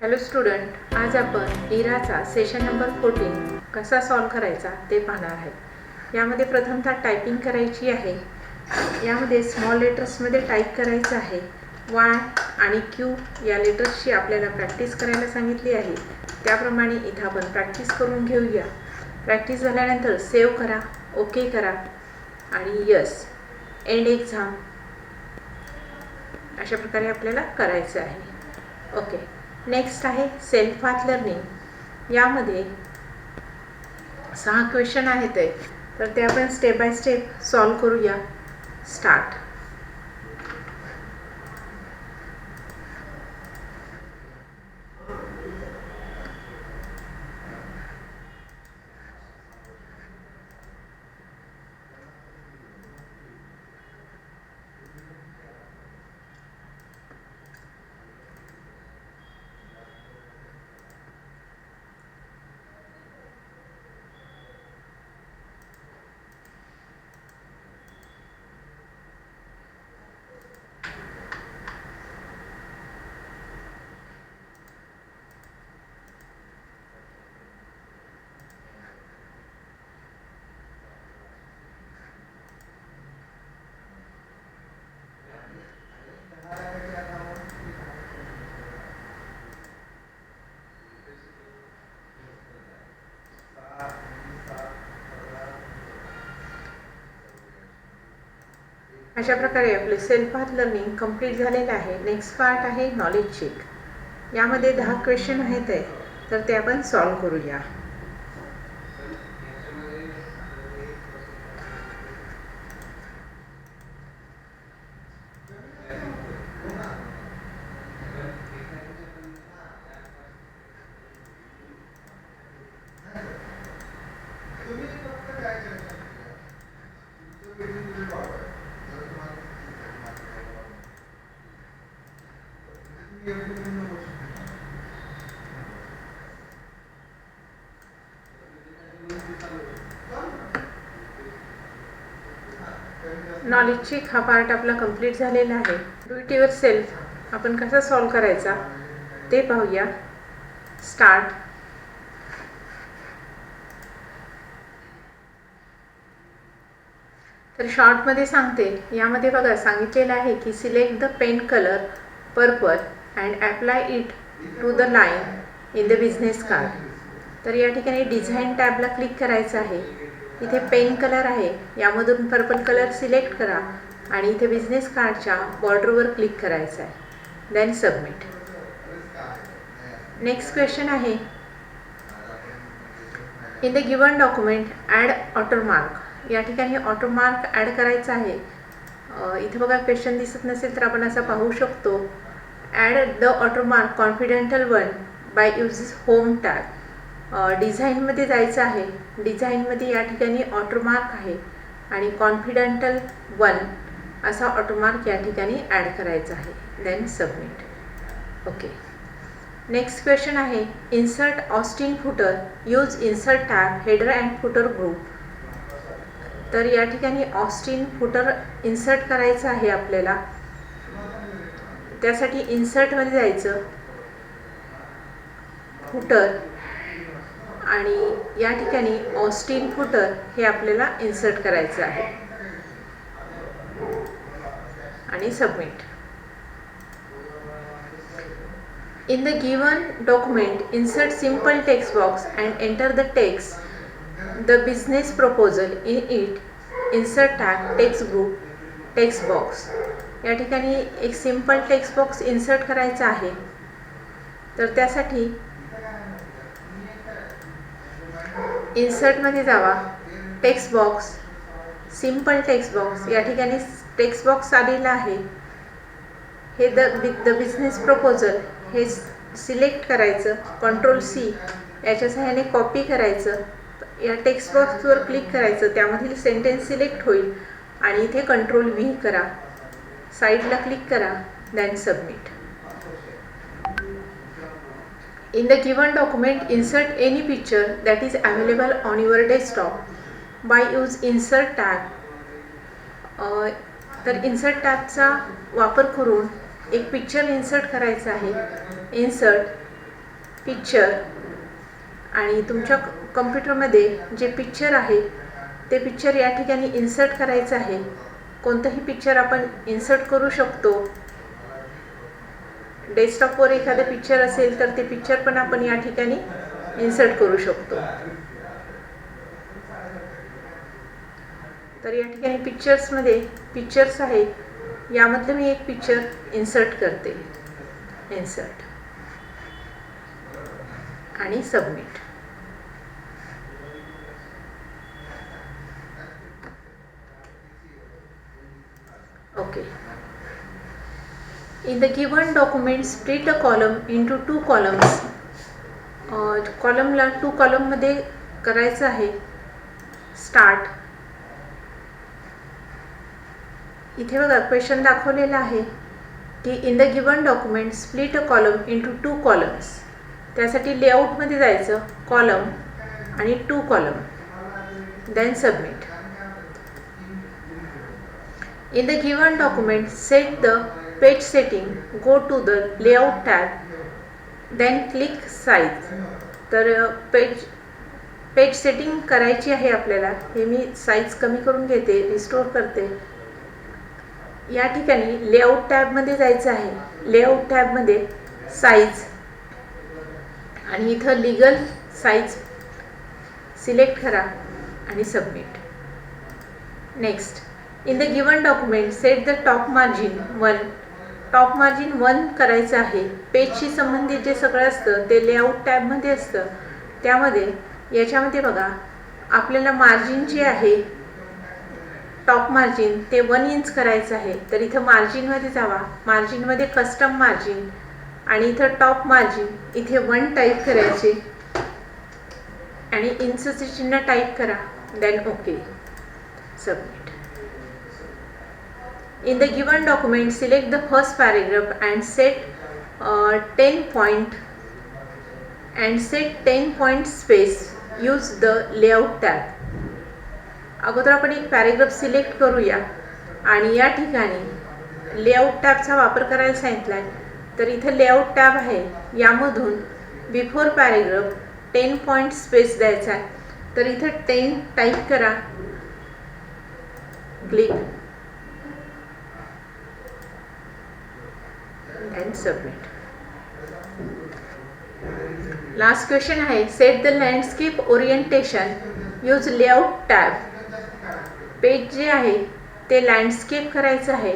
Hello student, आज आपण इराचा session number 14 कसा सॉल्व करायचा ते पाहणार आहे. यामध्ये प्रथमतः टायपिंग करायची आहे. यामध्ये स्मॉल लेटर्समध्ये टाईप करायचं आहे. वाय आणि क्यू या लेटर्सची आपल्याला प्रॅक्टिस करायला सांगितली आहे. त्याप्रमाणे इथं आपण प्रॅक्टिस करून घेऊया. प्रॅक्टिस झाल्यानंतर सेव्ह करा, ओके करा आणि यस एंड एक्झाम अशा प्रकारे आपल्याला करायचं आहे. ओके, नेक्स्ट आहे सेल्फ पाथ लर्निंग. यामध्ये 6 क्वेश्चन आहेत तर ते आपण स्टेप बाय स्टेप सॉल्व करूया. स्टार्ट. अशा प्रकारे आपले सेल्फ पाथ लर्निंग कंप्लीट झालेलं आहे. नेक्स्ट पार्ट आहे नॉलेज चेक. यामध्ये 10 क्वेश्चन आहेत तर ते आपण सॉल्व करूया. नॉलेज चेक हा पार्ट आपला कंप्लीट झालेला आहे. डू इट युअर सेल्फ आपण कसा सॉल्व करायचा ते पाहूया. स्टार्ट. तर शॉर्टमध्ये सांगते. यामध्ये बघा सांगितलेलं आहे की select the pen colour purple and apply it to the line in the business card. तर या ठिकाणी डिझाईन टॅबला क्लिक करायचं आहे. इथे पेन कलर आहे, यामधून पर्पल कलर सिलेक्ट करा आणि इथे बिझनेस कार्डच्या बॉर्डरवर क्लिक करायचं आहे. Then submit. नेक्स्ट क्वेश्चन आहे in the given document add watermark. या ठिकाणी वॉटरमार्क ॲड करायचा आहे. इथे बघा क्वेश्चन दिसत नसेल तर आपण असं पाहू शकतो. Add the watermark confidential one by use home tag. डिझाईनमध्ये जायचं आहे. डिझाईनमध्ये या ठिकाणी वॉटरमार्क आहे आणि कॉन्फिडेंटल वन असा वॉटरमार्क या ठिकाणी ॲड करायचा आहे. Then submit. Okay. Next question आहे इन्सर्ट ऑस्टिन footer use insert tag header and footer group. तर या ठिकाणी ऑस्टिन फुटर इन्सर्ट करायचं आहे आपल्याला. त्यासाठी इन्सर्टमध्ये जायचं, फुटर आणि या ठिकाणी ऑस्टिन फुटर हे आपल्याला इन्सर्ट करायचं आहे आणि submit. In the given document insert simple text box and enter the text the business proposal in it. Insert tag text group text box. या ठिकाणी एक सिंपल टेक्स्ट बॉक्स इन्सर्ट करायचा आहे. तर त्यासाठी इन्सर्टमध्ये जावा, text box, simple text box. या ठिकाणी टेक्स्ट बॉक्स आलेला आहे. हे द बिझनेस प्रपोजल हे सिलेक्ट करायचं. कंट्रोल-C याच्या सहाय्याने कॉपी करायचं. या टेक्स्ट बॉक्सवर क्लिक करायचं, त्यामधील सेंटेन्स सिलेक्ट होईल आणि इथे कंट्रोल-V करा, साईडला क्लिक करा, then submit. In the given document, insert any picture that is available on your desktop by use insert tag. तर इन्सर्ट टॅबचा वापर करून एक पिक्चर इन्सर्ट करायचा आहे. इन्सर्ट पिक्चर आणि तुमच्या कम्प्युटरमध्ये जे पिक्चर आहे ते पिक्चर या ठिकाणी इन्सर्ट करायचं आहे. कोणतंही पिक्चर आपण इन्सर्ट करू शकतो. डेस्कटॉपवर एखादं पिक्चर असेल तर ते पिक्चर पण आपण या ठिकाणी इन्सर्ट करू शकतो. तर या ठिकाणी पिक्चर्समध्ये पिक्चर्स आहे, यामधलं मी एक पिक्चर इन्सर्ट करते. इन्सर्ट आणि submit. Okay. In the given document, split a column into two columns. कॉलमला 2 कॉलममध्ये करायचं आहे. स्टार्ट. इथे बघा क्वेश्चन दाखवलेला आहे की in the given document split a column into 2 columns. त्यासाठी लेआउटमध्ये जायचं, कॉलम आणि 2 column, then submit. In the given document, set the page setting, go to the layout tab, then click size. तर पेज सेटिंग करायची आहे आपल्याला. हे मी size कमी करून घेते, रिस्टोर करते. या ठिकाणी लेआउट टॅबमध्ये जायचं आहे. लेआउट टॅबमध्ये साईज आणि इथं लीगल साईज सिलेक्ट करा आणि submit. Next. In the given document set the top margin 1. Top margin 1 करायचं आहे. पेजशी संबंधित जे सगळं असतं ते लेआउट टॅबमध्ये असतं. त्यामध्ये याच्यामध्ये बघा आपल्याला मार्जिन जे आहे टॉप मार्जिन ते 1 इंच करायचं आहे. तर इथं मार्जिनमध्ये जावा, मार्जिनमध्ये कस्टम मार्जिन आणि इथं टॉप मार्जिन इथे 1 टाईप करायचे आणि इंचचे चिन्ह टाईप करा, then okay, submit. In the given document, select the first paragraph and set 10 point space. Use the layout tab. अगोदर आपण एक पॅरेग्राफ सिलेक्ट करूया आणि या ठिकाणी लेआउट टॅबचा वापर करायला सांगितला आहे. तर इथे लेआउट टॅब आहे, यामधून बिफोर पॅरेग्राफ 10 पॉईंट स्पेस द्यायचा आहे. तर इथे 10 टाईप करा, click and submit. Last question आहे, set the landscape orientation, use layout tab. Page जे आहे ते लँडस्केप करायचं आहे.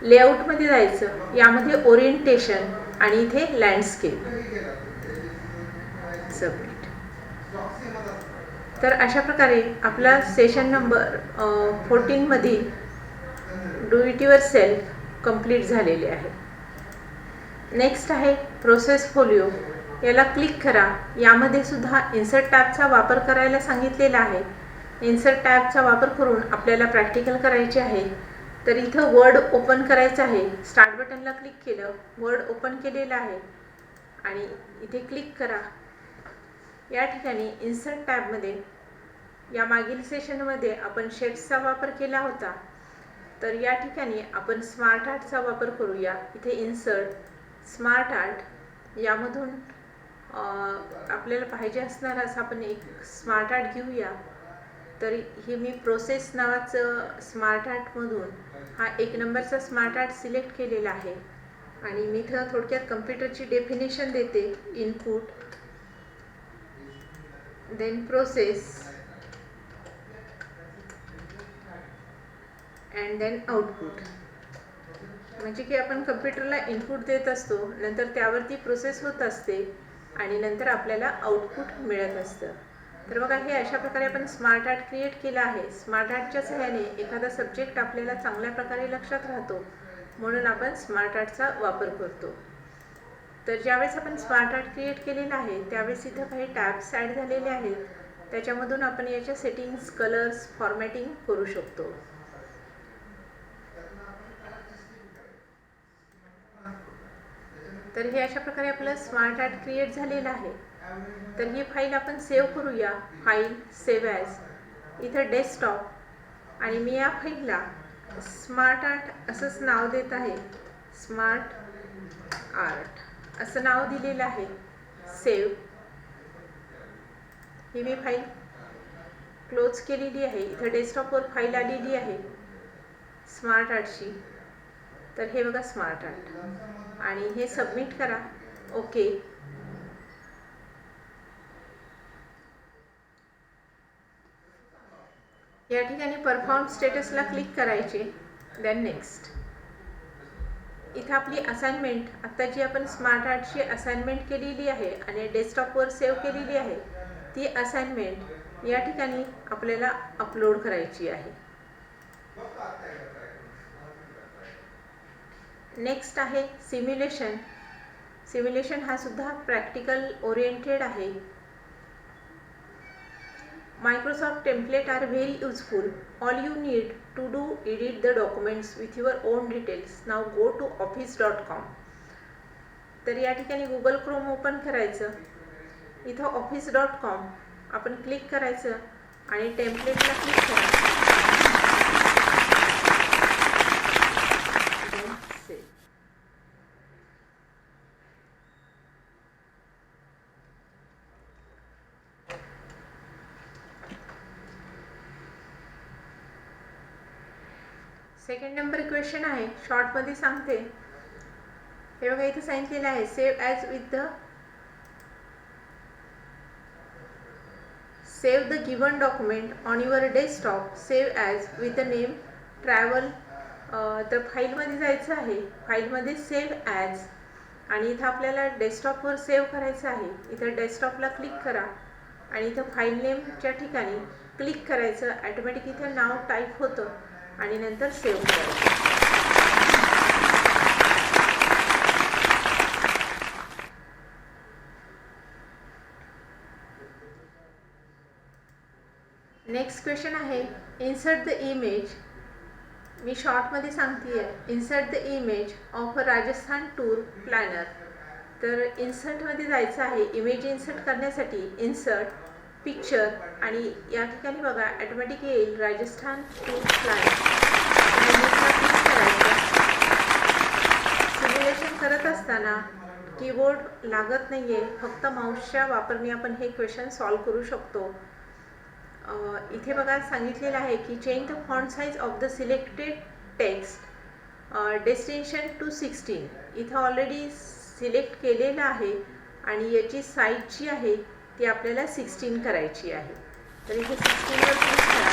लेआउटमध्ये जायचं, यामध्ये ओरिएंटेशन आणि इथे लँडस्केप, सबमिट. तर अशा प्रकारे आपला सेशन नंबर 14 मधील do it your self complete झालेले आहे. नेक्स्ट आहे प्रोसेस फोलिओ. याला क्लिक करा. यामध्ये सुद्धा इन्सर्ट टॅबचा वापर करायला सांगितलेला आहे. इन्सर्ट टॅबचा वापर करून आपल्याला प्रॅक्टिकल करायचे आहे. तर इथं वर्ड ओपन करायचं आहे. स्टार्ट बटनला क्लिक केलं, वर्ड ओपन केलेलं आहे आणि इथे क्लिक करा. या ठिकाणी इन्सर्ट टॅबमध्ये या मागील सेशनमध्ये आपण शेड्सचा वापर केला होता. तर या ठिकाणी आपण स्मार्ट आर्टचा वापर करूया. इथे इन्सर्ट स्मार्ट आर्ट, यामधून आपल्याला पाहिजे असणार असं आपण एक स्मार्ट आर्ट घेऊया. तर हे मी प्रोसेस नावाचं स्मार्ट आर्टमधून हा 1 नंबरचा स्मार्ट आर्ट सिलेक्ट केलेला आहे आणि मी इथं थोडक्यात कम्प्युटरची डेफिनेशन देते. Input, then process and then output. म्हणजे की आपण कम्प्युटरला इनपुट देत असतो, नंतर त्यावरती प्रोसेस होत असते आणि नंतर आपल्याला आउटपुट मिळत असतं. तर बघा हे अशा प्रकारे आपण स्मार्ट आर्ट क्रिएट केला आहे. स्मार्ट आर्टच्या सहाय्याने एखादा सब्जेक्ट आपल्याला चांगल्या प्रकारे लक्षात राहतो, म्हणून आपण स्मार्ट आर्टचा वापर करतो. तर ज्यावेळेस आपण स्मार्ट आर्ट क्रिएट केलेला आहे त्यावेळेस इथं काही टॅब्स ॲड झालेले आहेत. त्याच्यामधून आपण याच्या सेटिंग्स, कलर्स, फॉर्मॅटिंग करू शकतो. तर हे अशा प्रकारे आपलं स्मार्ट आर्ट क्रिएट झालेलं आहे. तर ही फाईल आपण सेव्ह करूया. फाईल, सेव्ह ॲज, इथं डेस्कटॉप आणि मी या फाईलला स्मार्ट आर्ट असंच नाव देत आहे. स्मार्ट आर्ट असं नाव दिलेलं आहे. सेव्ह. ही मी फाईल क्लोज केलेली आहे. इथं डेस्कटॉपवर फाईल आलेली आहे स्मार्ट आर्टची. तर हे बघा स्मार्ट आर्ट आणि हे सबमिट करा. ओके. या ठिकाणी परफॉर्म स्टेटसला क्लिक करायचे. Then next. इथं आपली असाइनमेंट आत्ता जी आपण स्मार्ट आर्टची असाइनमेंट केलेली आहे आणि डेस्कटॉपवर सेव्ह केलेली आहे ती असाइनमेंट या ठिकाणी आपल्याला अपलोड करायची आहे. नेक्स्ट आहे सिम्युलेशन. सिम्युलेशन हा सुद्धा प्रॅक्टिकल ओरिएंटेड आहे. Microsoft templates are very useful. All you need to do edit the documents with your own details. Now go to office.com. तर या ठिकाणी Google Chrome ओपन करायचं. इथं office.com आपण क्लिक करायचं आणि टेम्पलेटला क्लिक करायचं. सेकंड नंबर क्वेश्चन आहे, शॉर्टमध्ये सांगते. हे बघा इथे सांगितलेलं आहे save the given document on your desktop. Save as with the name travel. तर फाईलमध्ये जायचं आहे. फाईलमध्ये सेव्ह ॲज आणि इथं आपल्याला डेस्कटॉपवर सेव्ह करायचं आहे. इथं डेस्कटॉपला क्लिक करा आणि इथं फाईल नेमच्या ठिकाणी क्लिक करायचं. ॲटोमॅटिक इथं नाव टाईप होतं आणि नंतर सेव्ह करायचं. नेक्स्ट क्वेश्चन आहे इन्सर्ट द इमेज. मी शॉर्टमध्ये सांगते आहे. Insert the image of a Rajasthan tour planner. तर इन्सर्टमध्ये जायचं आहे. इमेज इन्सर्ट करण्यासाठी इन्सर्ट पिक्चर आणि या ठिकाणी बघा ॲटोमॅटिक येईल राजस्थान टूर प्लॅनर. सिम्युलेशन करत असताना कीबोर्ड लागत नाही आहे. फक्त माऊसच्या वापरने आपण हे क्वेश्चन सॉल्व करू शकतो. इथे बघा सांगितलेलं आहे की change the font size of the selected text destination to 16. इथं ऑलरेडी सिलेक्ट केलेलं आहे आणि याची साईज जी आहे ती आपल्याला 16 करायची आहे. तर इथे 16वर क्लिक करा.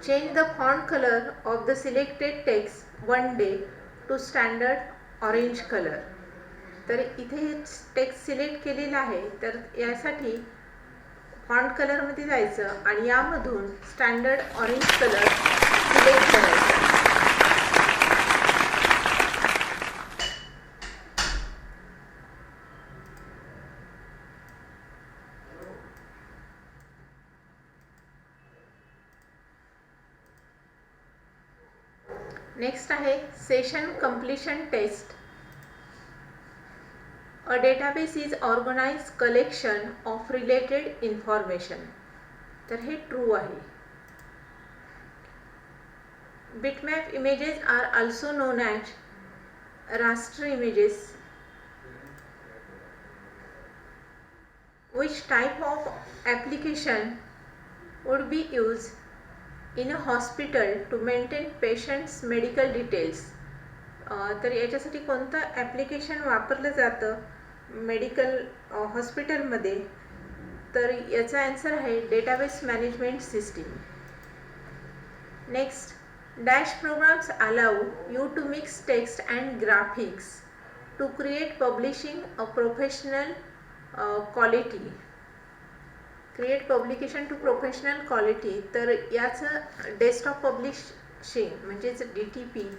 Change the font colour of the selected text one day to standard orange colour. तर इथे हे टेक्स्ट सिलेक्ट केलेलं आहे. तर यासाठी फॉन्ट कलरमध्ये जायचं आणि यामधून स्टँडर्ड ऑरेंज कलर सिलेक्ट करायचा. नेक्स्ट आहे session completion test. A database is organized collection of related information. तर हे ट्रू आहे. Bitmap images are also known as raster images. Which type of application would be used in a hospital to maintain patients' medical details? तर याच्यासाठी कोणतं application वापरलं जातं medical हॉस्पिटलमध्ये? तर याचा आन्सर आहे database management system. Next, dash programs allow you to mix text and graphics to create publishing a professional quality. Create publication to professional quality. तर याचं डेस्कटॉप पब्लिशिंग म्हणजेच DTP.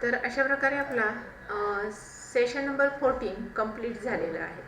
तर अशा प्रकारे आपला सेशन नंबर 14 कंप्लीट झालेला आहे.